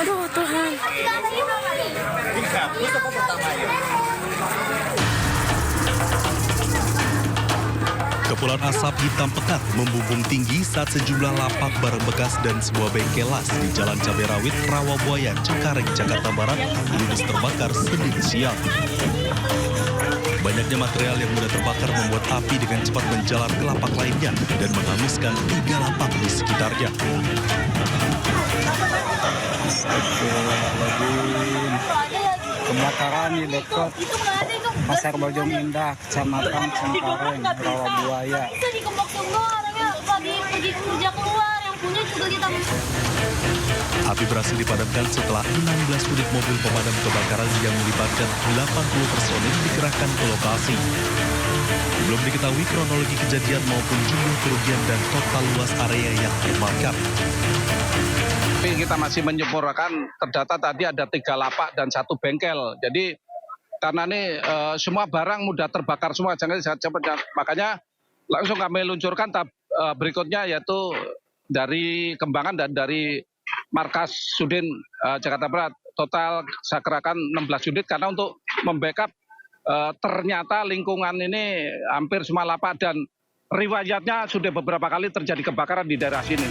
Aduh Tuhan. Kepulan asap hitam pekat membumbung tinggi saat sejumlah lapak barang bekas dan sebuah bengkel las di Jalan Cabai Rawit, Rawabuaya, Cengkareng, Jakarta Barat ludes terbakar Senin siang. Banyaknya material yang mudah terbakar membuat api dengan cepat menjalar ke lapak lainnya dan menghanguskan 3 lapak di sekitarnya. Kebakaran di dekat Pasar Bojong Indah, Kecamatan Cengkareng, Rawabuaya. Bisa dikembang semua orangnya pergi kerja keluar, yang punya juga kita. Api berhasil dipadamkan setelah 16 unit mobil pemadam kebakaran yang melibatkan 80 personil dikerahkan ke lokasi. Belum diketahui kronologi kejadian maupun jumlah kerugian dan total luas area yang terbakar. Kita masih menyempurnakan, terdata tadi ada 3 lapak dan 1 bengkel. Jadi karena ini semua barang mudah terbakar semua, jangan cepat. Makanya langsung kami luncurkan berikutnya, yaitu dari Kembangan dan dari Markas Sudin Jakarta Barat. Total saya kerahkan 16 unit karena untuk membackup ternyata lingkungan ini hampir semua lapak dan riwayatnya sudah beberapa kali terjadi kebakaran di daerah sini.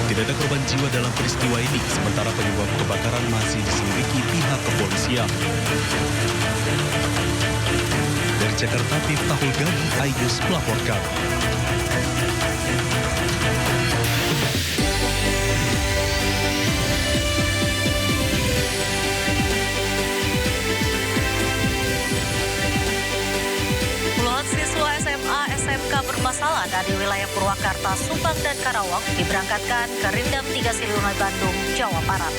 Tidak ada korban jiwa dalam peristiwa ini, sementara penyebab kebakaran masih diselidiki pihak kepolisian. Dari Jakarta, Miftahul Gani, Aidus melaporkan. Puluhan siswa SMA, SMK bermasalah dari wilayah Purwakarta, Subang, dan Karawang diberangkatkan ke Rindam 3 Siliwangi, Bandung, Jawa Barat.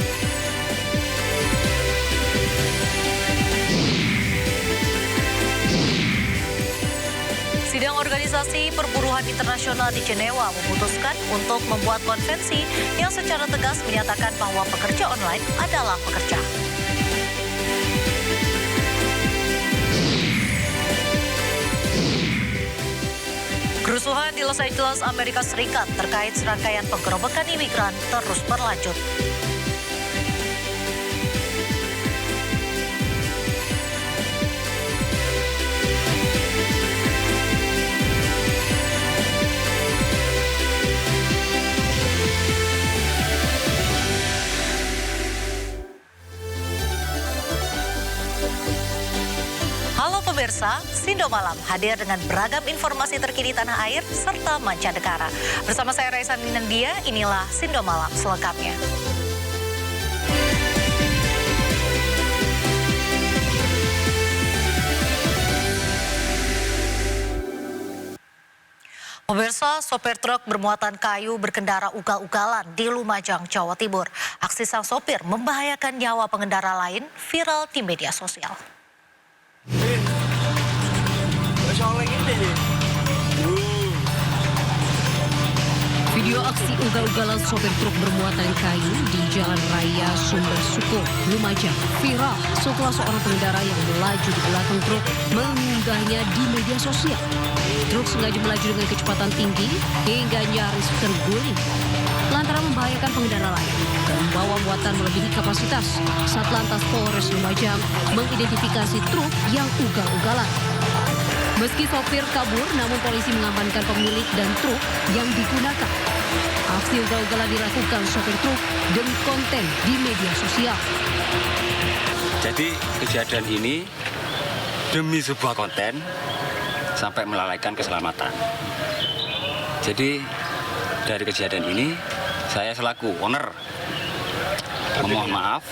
Sidang Organisasi Perburuhan Internasional di Jenewa memutuskan untuk membuat konvensi yang secara tegas menyatakan bahwa pekerja online adalah pekerja. Kerusuhan di Los Angeles, Amerika Serikat terkait serangkaian penggerobekan imigran terus berlanjut. Halo pemirsa, Sindo Malam hadir dengan beragam informasi terkini tanah air serta mancanegara. Bersama saya Raisa Ninandia, inilah Sindo Malam selengkapnya. Pemirsa, sopir truk bermuatan kayu berkendara ugal-ugalan di Lumajang, Jawa Timur. Aksi sang sopir membahayakan nyawa pengendara lain viral di media sosial. Video aksi ugal-ugalan sopir truk bermuatan kayu di Jalan Raya Sumber Suko, Lumajang viral setelah seorang pengendara yang melaju di belakang truk mengunggahnya di media sosial. Truk sengaja melaju dengan kecepatan tinggi hingga nyaris terguling lantaran membahayakan pengendara lain dan membawa muatan melebihi kapasitas. Satlantas Polres Lumajang mengidentifikasi truk yang ugal-ugalan. Meski sopir kabur, namun polisi mengamankan pemilik dan truk yang digunakan. Aksi ugal-ugalan dilakukan sopir truk demi konten di media sosial. Jadi kejadian ini demi sebuah konten sampai melalaikan keselamatan. Jadi dari kejadian ini saya selaku owner memohon maaf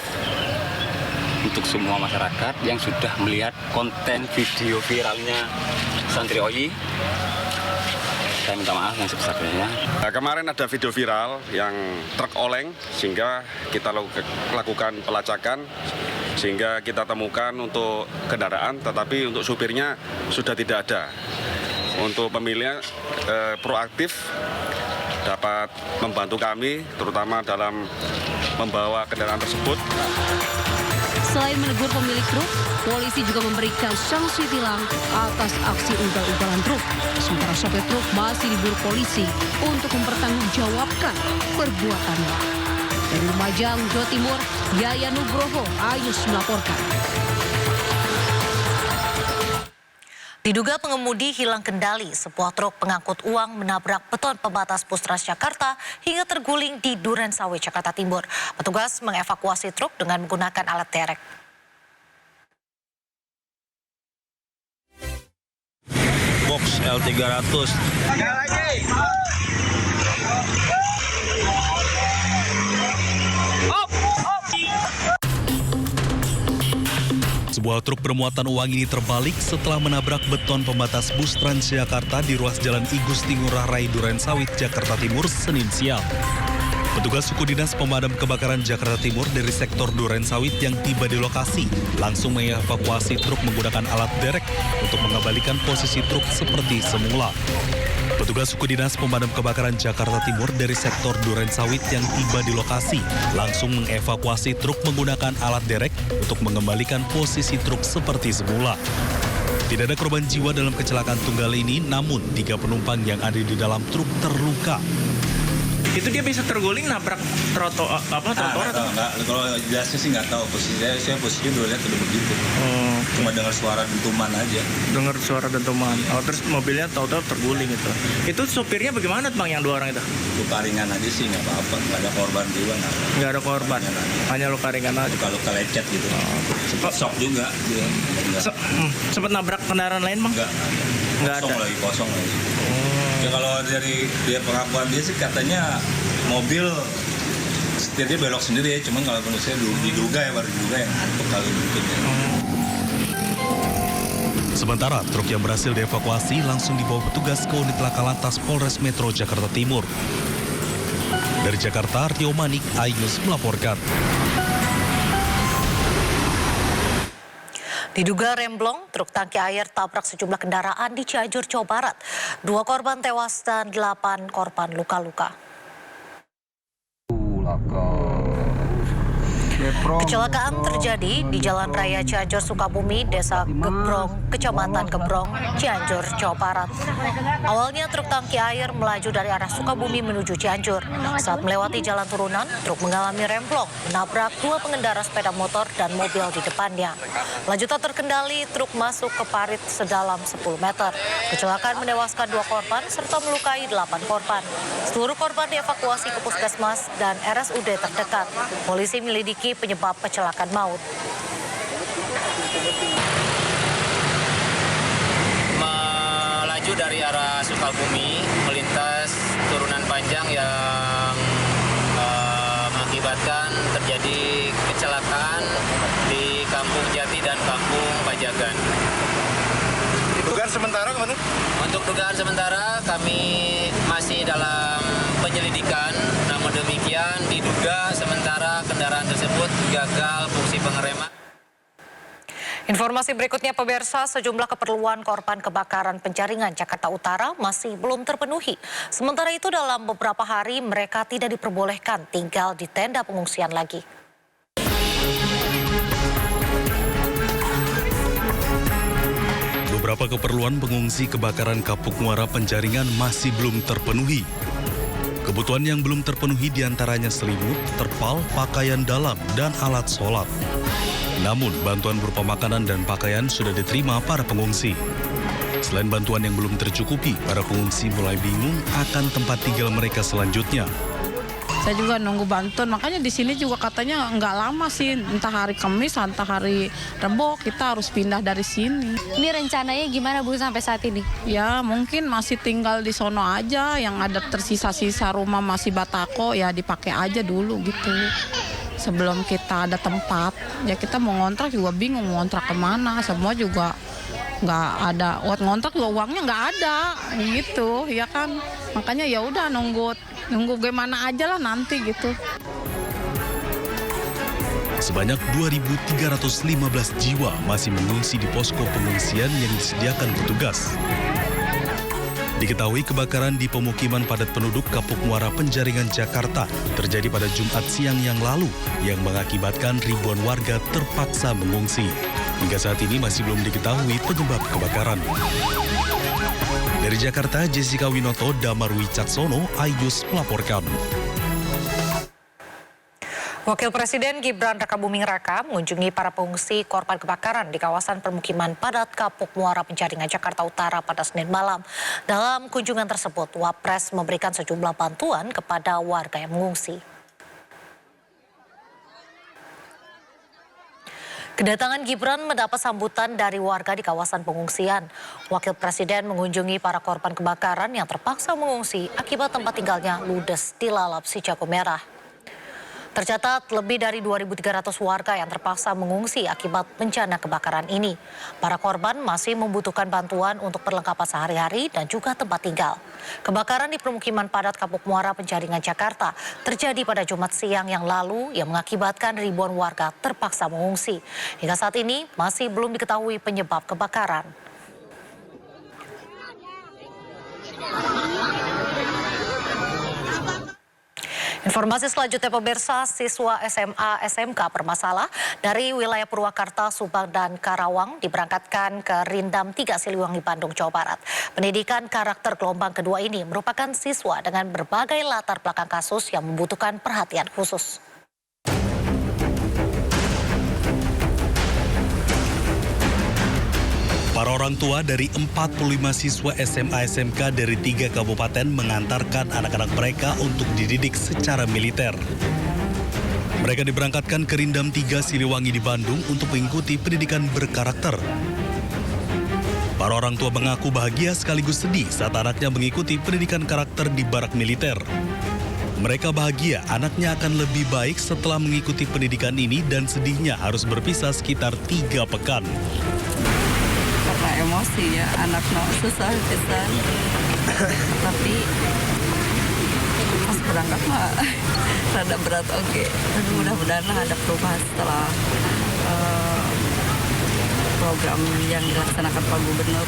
untuk semua masyarakat yang sudah melihat konten video viralnya Santri Oyi. Saya minta maaf yang sebesar-besarnya. Kemarin ada video viral yang truk oleng sehingga kita lakukan pelacakan sehingga kita temukan untuk kendaraan, tetapi untuk supirnya sudah tidak ada. Untuk pemiliknya proaktif dapat membantu kami terutama dalam membawa kendaraan tersebut. Selain menegur pemilik truk, polisi juga memberikan sanksi tilang atas aksi ugal-ugalan truk. Sementara sopir truk masih diburu polisi untuk mempertanggungjawabkan perbuatannya. Dari Lumajang, Jawa Timur, Yaya Nugroho, Ayus melaporkan. Diduga pengemudi hilang kendali, sebuah truk pengangkut uang menabrak beton pembatas bus Transjakarta hingga terguling di Durensawit, Jakarta Timur. Petugas mengevakuasi truk dengan menggunakan alat derek. Box L300. Sebuah truk bermuatan uang ini terbalik setelah menabrak beton pembatas bus Transjakarta di ruas Jalan I Gusti Ngurah Rai Durensawit, Jakarta Timur, Senin siang. Petugas suku dinas pemadam kebakaran Jakarta Timur dari sektor Durensawit yang tiba di lokasi langsung mengevakuasi truk menggunakan alat derek untuk mengembalikan posisi truk seperti semula. Petugas suku dinas pemadam kebakaran Jakarta Timur dari sektor Durensawit yang tiba di lokasi langsung mengevakuasi truk menggunakan alat derek untuk mengembalikan posisi truk seperti semula. Tidak ada korban jiwa dalam kecelakaan tunggal ini, namun 3 penumpang yang ada di dalam truk terluka. Itu dia bisa terguling nabrak trotoar atau enggak? Kalau jelasnya sih nggak tahu posisinya. Saya posisinya udah lihat udah begitu. Cuma dengar suara dentuman aja. Dengar suara dentuman. Oh, terus mobilnya tahu-tahu terguling itu. Itu sopirnya bagaimana Bang yang 2 orang itu? Luka ringan aja sih, nggak apa-apa. Nggak ada korban juga. Nggak ada korban. Hanya luka ringan aja. Luka lecet gitu. Shock juga. Sempat nabrak kendaraan lain Bang? Nggak ada. Kosong lagi. Ya kalau dari dia pengakuan dia sih katanya mobil setirnya belok sendiri ya, cuman kalau menurut saya diduga yang ngantuk kali mungkin ya. Sementara truk yang berhasil dievakuasi langsung dibawa petugas ke unit laka lantas Polres Metro Jakarta Timur. Dari Jakarta, Rio Manik, iNews melaporkan. Diduga remblong, truk tangki air tabrak sejumlah kendaraan di Cianjur, Jawa Barat. 2 korban tewas dan 8 korban luka-luka. Kecelakaan terjadi di Jalan Raya Cianjur Sukabumi, Desa Gebrong, Kecamatan Gebrong, Cianjur, Jawa Barat. Awalnya truk tangki air melaju dari arah Sukabumi menuju Cianjur. Saat melewati jalan turunan, truk mengalami remblong, menabrak 2 pengendara sepeda motor dan mobil di depannya. Lanjutan terkendali, truk masuk ke parit sedalam 10 meter. Kecelakaan menewaskan 2 korban serta melukai 8 korban. Seluruh korban dievakuasi ke puskesmas dan RSUD terdekat. Polisi menyelidiki penyebab kecelakaan maut. Melaju dari arah Sukabumi melintas turunan panjang yang mengakibatkan terjadi kecelakaan di Kampung Jati dan Kampung Pajagan. Dugaan sementara kemana? Untuk dugaan sementara kami masih dalam penyelidikan, namun demikian diduga sementara kendaraan tersebut gagal fungsi pengereman. Informasi berikutnya pemirsa, sejumlah keperluan korban kebakaran penjaringan Jakarta Utara masih belum terpenuhi. Sementara itu dalam beberapa hari mereka tidak diperbolehkan tinggal di tenda pengungsian lagi. Beberapa keperluan pengungsi kebakaran Kapuk Muara Penjaringan masih belum terpenuhi. Kebutuhan yang belum terpenuhi diantaranya selimut, terpal, pakaian dalam, dan alat sholat. Namun, bantuan berupa makanan dan pakaian sudah diterima para pengungsi. Selain bantuan yang belum tercukupi, para pengungsi mulai bingung akan tempat tinggal mereka selanjutnya. Saya juga nunggu bantuan, makanya di sini juga katanya nggak lama sih, entah hari Kamis, entah hari Rebo, kita harus pindah dari sini. Ini rencananya gimana Bu sampai saat ini? Ya mungkin masih tinggal di sono aja, yang ada tersisa-sisa rumah masih batako, ya dipakai aja dulu gitu. Sebelum kita ada tempat, ya kita mau ngontrak juga bingung mau ngontrak kemana, semua juga nggak ada, ngontrak juga uangnya nggak ada, gitu, ya kan. Makanya ya udah nunggu gimana aja lah nanti gitu. Sebanyak 2.315 jiwa masih mengungsi di posko pengungsian yang disediakan petugas. Diketahui kebakaran di pemukiman padat penduduk Kapuk Muara Penjaringan, Jakarta terjadi pada Jumat siang yang lalu yang mengakibatkan ribuan warga terpaksa mengungsi. Hingga saat ini masih belum diketahui penyebab kebakaran. Dari Jakarta, Jessica Winoto, Damar Wicaksono, Ayus melaporkan. Wakil Presiden Gibran Rakabuming Raka mengunjungi para pengungsi korban kebakaran di kawasan permukiman padat Kapuk Muara Penjaringan, Jakarta Utara pada Senin malam. Dalam kunjungan tersebut, Wapres memberikan sejumlah bantuan kepada warga yang mengungsi. Kedatangan Gibran mendapat sambutan dari warga di kawasan pengungsian. Wakil Presiden mengunjungi para korban kebakaran yang terpaksa mengungsi akibat tempat tinggalnya ludes dilalap si jago merah. Tercatat lebih dari 2.300 warga yang terpaksa mengungsi akibat bencana kebakaran ini. Para korban masih membutuhkan bantuan untuk perlengkapan sehari-hari dan juga tempat tinggal. Kebakaran di permukiman padat Kapuk Muara Penjaringan, Jakarta terjadi pada Jumat siang yang lalu yang mengakibatkan ribuan warga terpaksa mengungsi. Hingga saat ini masih belum diketahui penyebab kebakaran. Informasi selanjutnya, pemirsa, siswa SMA SMK bermasalah dari wilayah Purwakarta, Subang, dan Karawang diberangkatkan ke Rindam 3 Siliwangi, Bandung, Jawa Barat. Pendidikan karakter gelombang kedua ini merupakan siswa dengan berbagai latar belakang kasus yang membutuhkan perhatian khusus. Para orang tua dari 45 siswa SMA SMK dari 3 kabupaten mengantarkan anak-anak mereka untuk dididik secara militer. Mereka diberangkatkan ke Rindam 3 Siliwangi di Bandung untuk mengikuti pendidikan berkarakter. Para orang tua mengaku bahagia sekaligus sedih saat anaknya mengikuti pendidikan karakter di barak militer. Mereka bahagia anaknya akan lebih baik setelah mengikuti pendidikan ini dan sedihnya harus berpisah sekitar 3 pekan. Karena emosi ya, anak susah pisan. Tapi pas berangkat mah rada berat oke. Tapi mudah-mudahan ada perubahan setelah program yang dilaksanakan Pak Gubernur.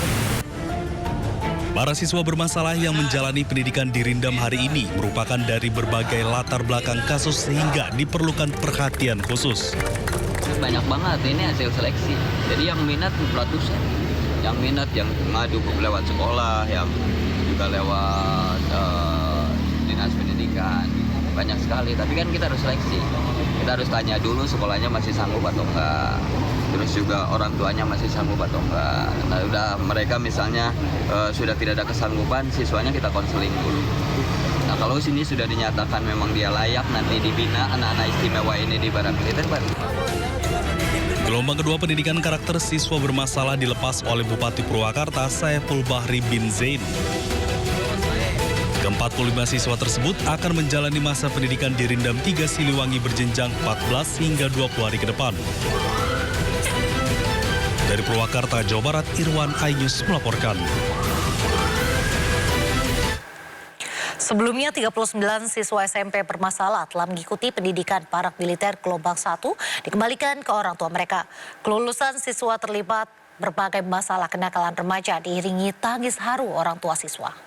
Para siswa bermasalah yang menjalani pendidikan di Rindam hari ini merupakan dari berbagai latar belakang kasus sehingga diperlukan perhatian khusus. Banyak banget, ini hasil seleksi. Jadi yang minat ratusan. Yang minat yang ngadu lewat sekolah, yang juga lewat dinas pendidikan. Banyak sekali, tapi kan kita harus seleksi. Kita harus tanya dulu sekolahnya masih sanggup atau enggak. Terus juga orang tuanya masih sanggup atau enggak. Nah, udah mereka misalnya sudah tidak ada kesanggupan, siswanya kita konseling dulu. Nah, kalau sini sudah dinyatakan memang dia layak nanti dibina anak-anak istimewa ini di barak militer, baru. Gelombang kedua pendidikan karakter siswa bermasalah dilepas oleh Bupati Purwakarta Saiful Bahri bin Zain. Ke-45 siswa tersebut akan menjalani masa pendidikan di Rindam 3 Siliwangi berjenjang 14 hingga 20 hari ke depan. Dari Purwakarta, Jawa Barat, Irwan Ainus melaporkan. Sebelumnya 39 siswa SMP bermasalah telah mengikuti pendidikan barak militer gelombang 1 dikembalikan ke orang tua mereka. Kelulusan siswa terlibat berbagai masalah kenakalan remaja diiringi tangis haru orang tua siswa.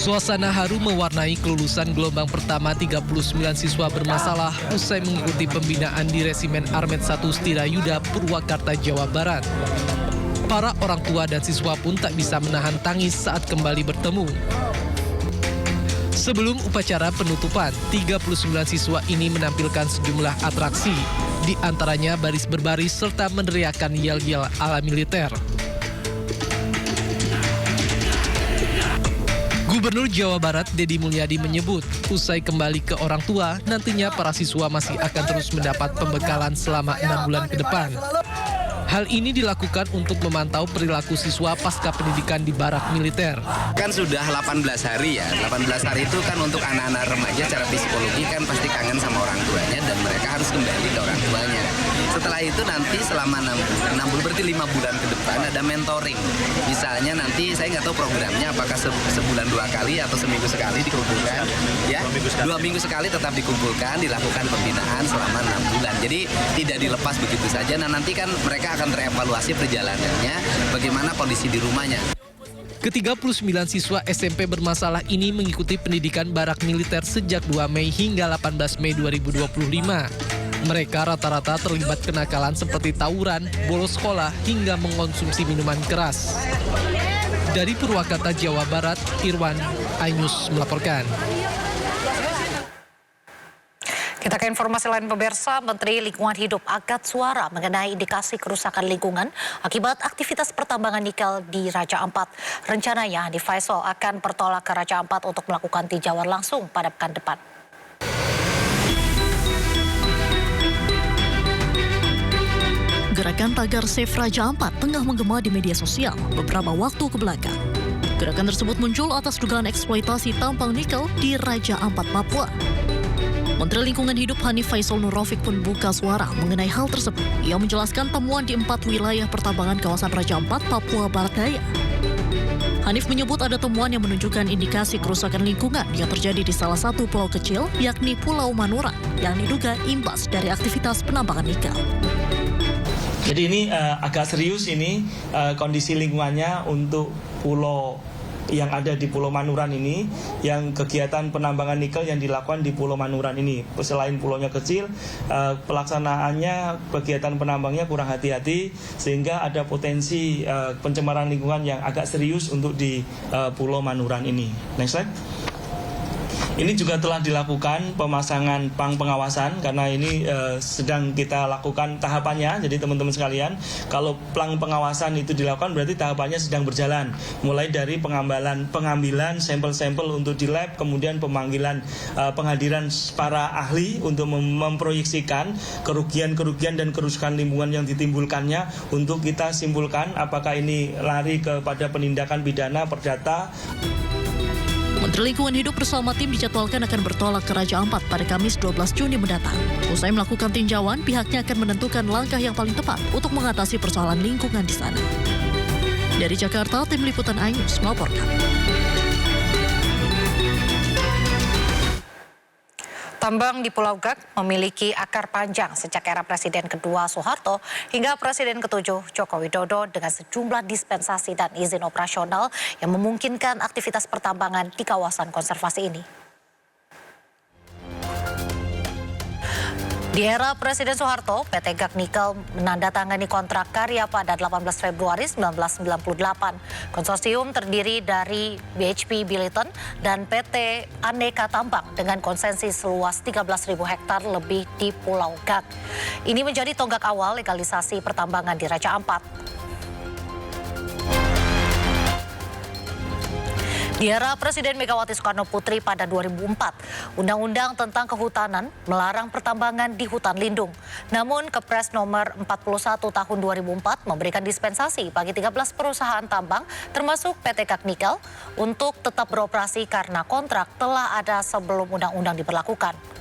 Suasana haru mewarnai kelulusan gelombang pertama 39 siswa bermasalah usai mengikuti pembinaan di Resimen Armet 1 Stirayuda, Purwakarta, Jawa Barat. Para orang tua dan siswa pun tak bisa menahan tangis saat kembali bertemu. Sebelum upacara penutupan, 39 siswa ini menampilkan sejumlah atraksi, di antaranya baris berbaris serta meneriakan yel-yel ala militer. Gubernur Jawa Barat Deddy Mulyadi menyebut, usai kembali ke orang tua, nantinya para siswa masih akan terus mendapat pembekalan selama 6 bulan ke depan. Hal ini dilakukan untuk memantau perilaku siswa pasca pendidikan di barak militer. Kan sudah 18 hari ya, 18 hari itu kan untuk anak-anak remaja secara psikologi kan pasti kangen sama orang tuanya dan mereka harus kembali ke orang tuanya. Setelah itu nanti selama 6 bulan, berarti 5 bulan ke depan ada mentoring. Misalnya nanti saya nggak tahu programnya apakah sebulan 2 kali atau seminggu sekali dikumpulkan. Ya, 2 minggu sekali tetap dikumpulkan, dilakukan pembinaan selama 6 bulan. Jadi tidak dilepas begitu saja. Nah nanti kan mereka akan terevaluasi perjalanannya, bagaimana kondisi di rumahnya. Ke-39 siswa SMP bermasalah ini mengikuti pendidikan barak militer sejak 2 Mei hingga 18 Mei 2025. Mereka rata-rata terlibat kenakalan seperti tawuran, bolos sekolah, hingga mengkonsumsi minuman keras. Dari Purwakarta, Jawa Barat, Irwan, iNews melaporkan. Kita ke informasi lain pemirsa, Menteri Lingkungan Hidup angkat suara mengenai indikasi kerusakan lingkungan akibat aktivitas pertambangan nikel di Raja Ampat. Rencananya Hanif Faisal akan bertolak ke Raja Ampat untuk melakukan tinjauan langsung pada pekan depan. Gerakan tagar Save Raja Ampat tengah menggema di media sosial beberapa waktu kebelakang. Gerakan tersebut muncul atas dugaan eksploitasi tambang nikel di Raja Ampat, Papua. Menteri Lingkungan Hidup Hanif Faisal Nurrafiq pun buka suara mengenai hal tersebut. Ia menjelaskan temuan di 4 wilayah pertambangan kawasan Raja Ampat, Papua Barat Daya. Hanif menyebut ada temuan yang menunjukkan indikasi kerusakan lingkungan yang terjadi di salah satu pulau kecil, yakni Pulau Manura, yang diduga imbas dari aktivitas penambangan nikel. Jadi ini agak serius ini kondisi lingkungannya untuk pulau yang ada di Pulau Manuran ini, yang kegiatan penambangan nikel yang dilakukan di Pulau Manuran ini. Selain pulaunya kecil, pelaksanaannya kegiatan penambangnya kurang hati-hati sehingga ada potensi pencemaran lingkungan yang agak serius untuk di Pulau Manuran ini. Next slide. Ini juga telah dilakukan pemasangan pang pengawasan karena ini sedang kita lakukan tahapannya. Jadi teman-teman sekalian, kalau plang pengawasan itu dilakukan berarti tahapannya sedang berjalan. Mulai dari pengambilan sampel-sampel untuk di lab, kemudian pemanggilan penghadiran para ahli untuk memproyeksikan kerugian-kerugian dan kerusakan lingkungan yang ditimbulkannya untuk kita simpulkan apakah ini lari kepada penindakan pidana, perdata. Menteri Lingkungan Hidup bersama tim dijadwalkan akan bertolak ke Raja Ampat pada Kamis 12 Juni mendatang. Usai melakukan tinjauan, pihaknya akan menentukan langkah yang paling tepat untuk mengatasi persoalan lingkungan di sana. Dari Jakarta, tim liputan iNews melaporkan. Tambang di Pulau Gak memiliki akar panjang sejak era Presiden kedua Soeharto hingga Presiden ketujuh Joko Widodo dengan sejumlah dispensasi dan izin operasional yang memungkinkan aktivitas pertambangan di kawasan konservasi ini. Di era Presiden Soeharto, PT Gak Nikel menandatangani kontrak karya pada 18 Februari 1998. Konsorsium terdiri dari BHP Billiton dan PT Aneka Tambang dengan konsensi seluas 13.000 hektar lebih di Pulau Gak. Ini menjadi tonggak awal legalisasi pertambangan di Raja Ampat. Di era Presiden Megawati Soekarno Putri pada 2004, Undang-Undang tentang Kehutanan melarang pertambangan di hutan lindung. Namun Kepres nomor 41 tahun 2004 memberikan dispensasi bagi 13 perusahaan tambang termasuk PT Gak Nikel untuk tetap beroperasi karena kontrak telah ada sebelum undang-undang diberlakukan.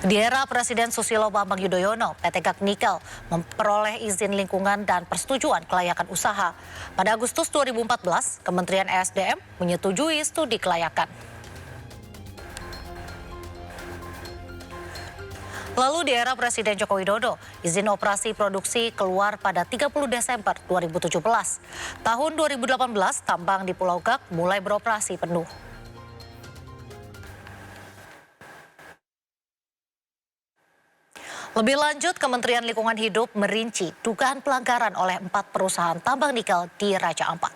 Di era Presiden Susilo Bambang Yudhoyono, PT Gak Nikel memperoleh izin lingkungan dan persetujuan kelayakan usaha. Pada Agustus 2014, Kementerian ESDM menyetujui studi kelayakan. Lalu di era Presiden Joko Widodo, izin operasi produksi keluar pada 30 Desember 2017. Tahun 2018, tambang di Pulau Gak mulai beroperasi penuh. Lebih lanjut, Kementerian Lingkungan Hidup merinci dugaan pelanggaran oleh 4 perusahaan tambang nikel di Raja Ampat.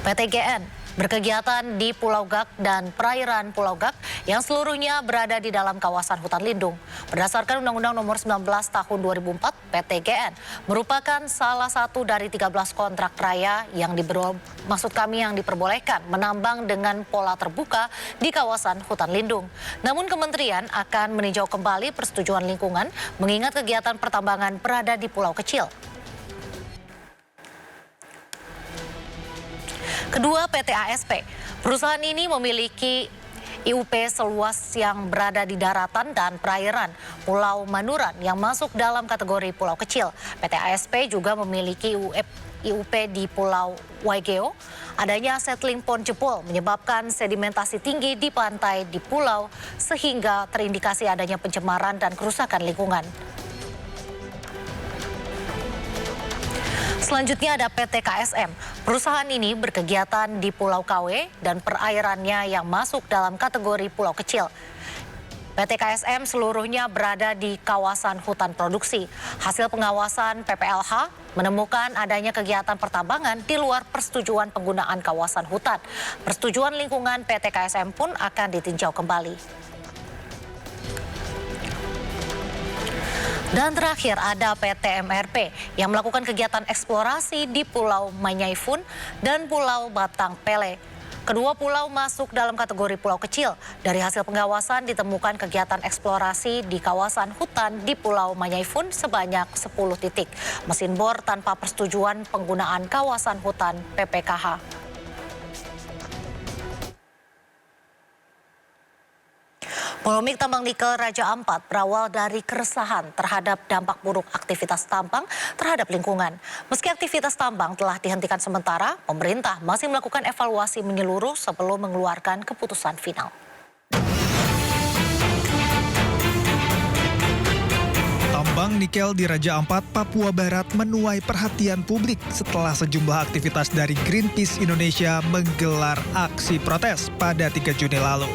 PT GN berkegiatan di Pulau Gak dan perairan Pulau Gak yang seluruhnya berada di dalam kawasan hutan lindung. Berdasarkan Undang-Undang Nomor 19 Tahun 2004, PT GN merupakan salah satu dari 13 kontrak raya yang diperbolehkan menambang dengan pola terbuka di kawasan hutan lindung. Namun kementerian akan meninjau kembali persetujuan lingkungan mengingat kegiatan pertambangan berada di pulau kecil. Kedua PT ASP Perusahaan ini memiliki IUP seluas yang berada di daratan dan perairan Pulau Manuran yang masuk dalam kategori pulau kecil. PT ASP juga memiliki IUP di Pulau Waigeo. Adanya settling pond jebol menyebabkan sedimentasi tinggi di pantai di pulau sehingga terindikasi adanya pencemaran dan kerusakan lingkungan. Selanjutnya ada PT KSM. Perusahaan ini berkegiatan di Pulau KW dan perairannya yang masuk dalam kategori pulau kecil. PT KSM seluruhnya berada di kawasan hutan produksi. Hasil pengawasan PPLH menemukan adanya kegiatan pertambangan di luar persetujuan penggunaan kawasan hutan. Persetujuan lingkungan PT KSM pun akan ditinjau kembali. Dan terakhir ada PT MRP yang melakukan kegiatan eksplorasi di Pulau Manyaifun dan Pulau Batang Pele. Kedua pulau masuk dalam kategori pulau kecil. Dari hasil pengawasan ditemukan kegiatan eksplorasi di kawasan hutan di Pulau Manyaifun sebanyak 10 titik. Mesin bor tanpa persetujuan penggunaan kawasan hutan PPKH. Polemik tambang nikel Raja Ampat berawal dari keresahan terhadap dampak buruk aktivitas tambang terhadap lingkungan. Meski aktivitas tambang telah dihentikan sementara, pemerintah masih melakukan evaluasi menyeluruh sebelum mengeluarkan keputusan final. Tambang nikel di Raja Ampat, Papua Barat menuai perhatian publik setelah sejumlah aktivitas dari Greenpeace Indonesia menggelar aksi protes pada 3 Juni lalu.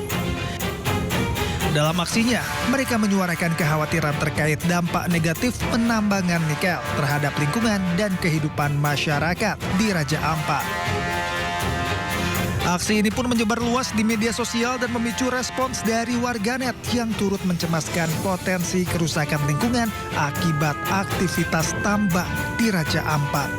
Dalam aksinya, mereka menyuarakan kekhawatiran terkait dampak negatif penambangan nikel terhadap lingkungan dan kehidupan masyarakat di Raja Ampat. Aksi ini pun menyebar luas di media sosial dan memicu respons dari warganet yang turut mencemaskan potensi kerusakan lingkungan akibat aktivitas tambang di Raja Ampat.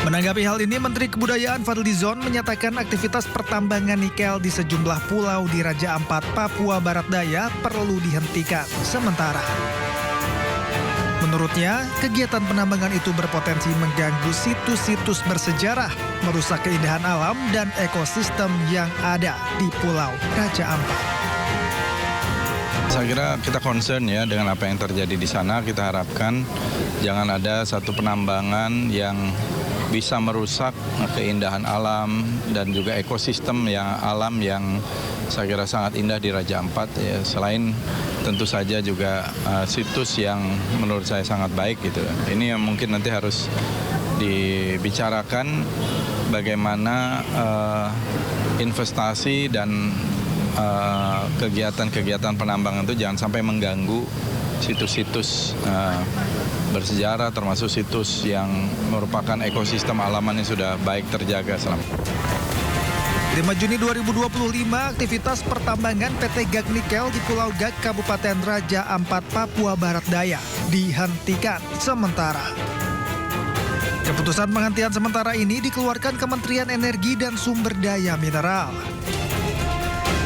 Menanggapi hal ini, Menteri Kebudayaan Fadlizon menyatakan aktivitas pertambangan nikel di sejumlah pulau di Raja Ampat, Papua Barat Daya perlu dihentikan sementara. Menurutnya, kegiatan penambangan itu berpotensi mengganggu situs-situs bersejarah, merusak keindahan alam dan ekosistem yang ada di Pulau Raja Ampat. Saya kira kita concern ya dengan apa yang terjadi di sana. Kita harapkan jangan ada satu penambangan yang bisa merusak keindahan alam dan juga ekosistem yang alam yang saya kira sangat indah di Raja Ampat. Ya, selain tentu saja juga situs yang menurut saya sangat baik gitu. Ini yang mungkin nanti harus dibicarakan bagaimana investasi dan kegiatan-kegiatan penambangan itu jangan sampai mengganggu situs-situs bersejarah, termasuk situs yang merupakan ekosistem alaman yang sudah baik terjaga selama. 5 Juni 2025, aktivitas pertambangan PT Gag Nikel di Pulau Gag, Kabupaten Raja Ampat, Papua Barat Daya dihentikan sementara. Keputusan penghentian sementara ini dikeluarkan Kementerian Energi dan Sumber Daya Mineral.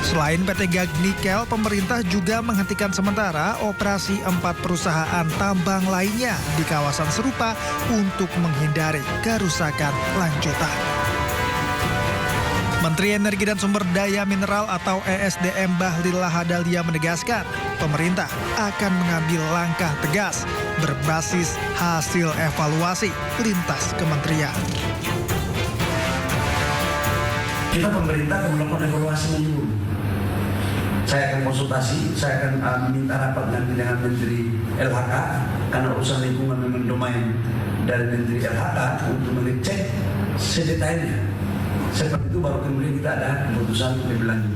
Selain PT Gag Nikel, pemerintah juga menghentikan sementara operasi 4 perusahaan tambang lainnya di kawasan serupa untuk menghindari kerusakan lanjutan. Menteri Energi dan Sumber Daya Mineral atau ESDM Bahlil Lahadalia menegaskan, pemerintah akan mengambil langkah tegas berbasis hasil evaluasi lintas kementerian. Kita pemerintah akan melakukan evaluasi menyeluruh. Saya akan konsultasi, saya akan minta rapat nanti dengan Menteri LHK karena urusan lingkungan memang domain dari Menteri LHK untuk mengecek sedetailnya. Seperti itu baru kemudian kita ada keputusan lebih lanjut.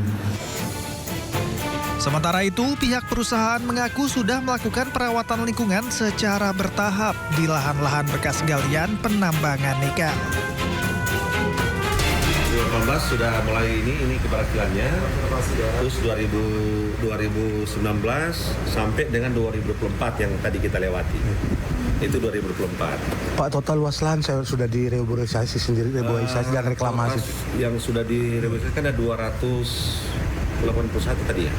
Sementara itu, pihak perusahaan mengaku sudah melakukan perawatan lingkungan secara bertahap di lahan-lahan bekas galian penambangan nikel. 2018 sudah mulai ini keberhasilannya, terus 2019 sampai dengan 2024 yang tadi kita lewati. Itu 2024. Pak, total luas lahan sudah direboisasi sendiri, reboisasi dan reklamasi. Yang sudah direboisasi kan ada 281 tadi ya.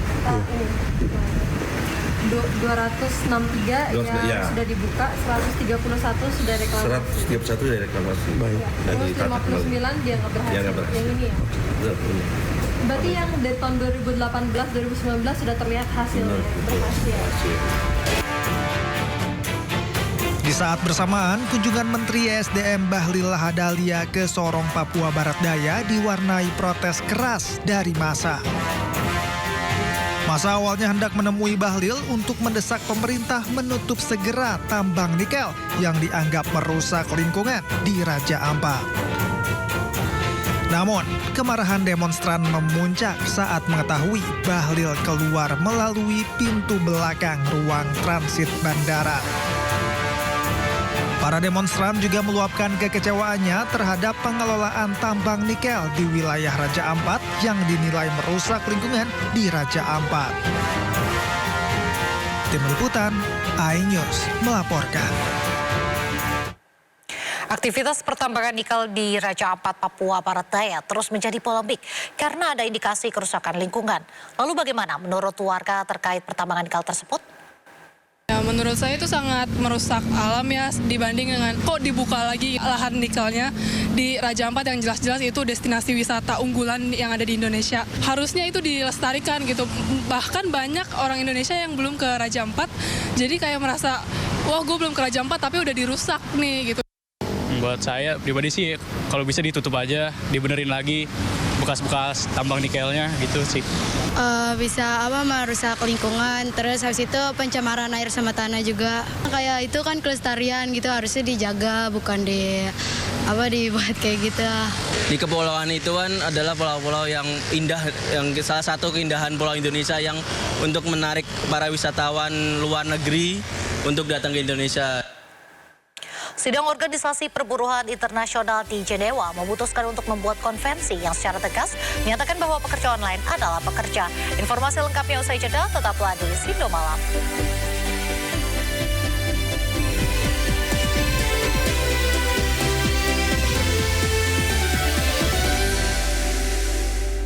263 yang sudah dibuka, 131 sudah reklamasi. 131 sudah reklamasi. Baik. 159 dia nggak berhasil. Yang ini ya. Berarti yang dari tahun 2018-2019 sudah terlihat hasilnya berhasil. Di saat bersamaan, kunjungan Menteri ESDM Bahlil Lahadalia ke Sorong, Papua Barat Daya diwarnai protes keras dari massa. Massa awalnya hendak menemui Bahlil untuk mendesak pemerintah menutup segera tambang nikel yang dianggap merusak lingkungan di Raja Ampat. Namun, kemarahan demonstran memuncak saat mengetahui Bahlil keluar melalui pintu belakang ruang transit bandara. Para demonstran juga meluapkan kekecewaannya terhadap pengelolaan tambang nikel di wilayah Raja Ampat yang dinilai merusak lingkungan di Raja Ampat. Tim Liputan, iNews melaporkan. Aktivitas pertambangan nikel di Raja Ampat, Papua Barat Daya terus menjadi polemik karena ada indikasi kerusakan lingkungan. Lalu bagaimana menurut warga terkait pertambangan nikel tersebut? Ya, menurut saya itu sangat merusak alam ya dibanding dengan kok dibuka lagi lahan nikelnya di Raja Ampat yang jelas-jelas itu destinasi wisata unggulan yang ada di Indonesia. Harusnya itu dilestarikan gitu. Bahkan banyak orang Indonesia yang belum ke Raja Ampat, jadi kayak merasa, wah gue belum ke Raja Ampat tapi udah dirusak nih gitu. Buat saya pribadi sih kalau bisa ditutup aja, dibenerin lagi bekas-bekas tambang nikelnya gitu sih. Bisa merusak lingkungan, terus habis itu pencemaran air sama tanah juga. Kayak itu kan kelestarian gitu harusnya dijaga, bukan dibuat kayak gitu. Di kepulauan itu kan adalah pulau-pulau yang indah, yang salah satu keindahan pulau Indonesia yang untuk menarik para wisatawan luar negeri untuk datang ke Indonesia. Sidang Organisasi Perburuhan Internasional di Jenewa memutuskan untuk membuat konvensi yang secara tegas menyatakan bahwa pekerja online adalah pekerja. Informasi lengkapnya usai jeda, tetaplah di Sindo Malam.